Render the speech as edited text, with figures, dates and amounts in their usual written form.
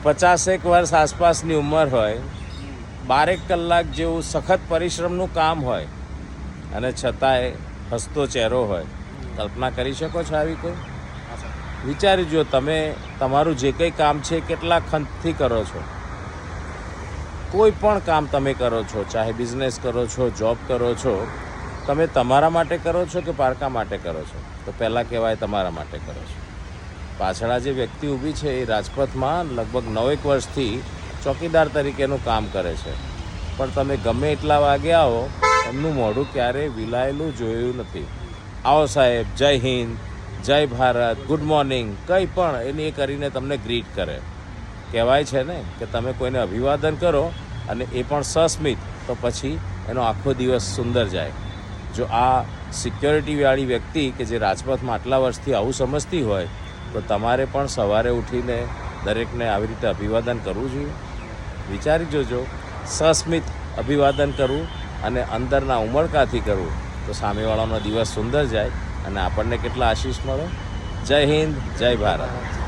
50 વર્ષ આસપાસની ઉંમર હોય, 12 કલાક જેવું સખત પરિશ્રમનું કામ હોય અને છતાંય હસતો ચહેરો હોય. કલ્પના કરી શકો છો આવી કોઈ? વિચારી જો, તમે તમારું જે કંઈ કામ છે કેટલા ખંતથી કરો છો. કોઈ પણ કામ તમે કરો છો, ચાહે બિઝનેસ કરો છો, જોબ કરો છો, તમે તમારા માટે કરો છો કે પારકા માટે કરો છો? તો પહેલાં કહેવાય તમારા માટે કરો છો. પાછળ જે વ્યક્તિ ઊભી છે એ રાજપથમાં લગભગ 9 વર્ષથી ચોકીદાર તરીકેનું કામ કરે છે, પણ તમે ગમે એટલા વાગે આવો, એમનું મોઢું ક્યારેય વિલાયેલું જોયું નથી. આવો સાહેબ, જય હિન્દ, જય ભારત, ગુડ મોર્નિંગ, કંઈ પણ એની એ કરીને તમને ગ્રીટ કરે. કહેવાય છે ને કે તમે કોઈને અભિવાદન કરો અને એ પણ સસ્મિત, તો પછી એનો આખો દિવસ સુંદર જાય. જો આ સિક્યોરિટીવાળી વ્યક્તિ કે જે રાજપથમાં આટલા વર્ષથી આવું સમજતી હોય, તો તમારે પણ સવારે ઉઠીને દરેકને આવી રીતે અભિવાદન કરવું જોઈએ. વિચારી જોજો, સસ્મિત અભિવાદન કરવું અને અંદરના ઉમળકાથી કરવું, તો સામેવાળાનો દિવસ સુંદર જાય અને આપણને કેટલા આશીષ મળે. જય હિન્દ, જય ભારત.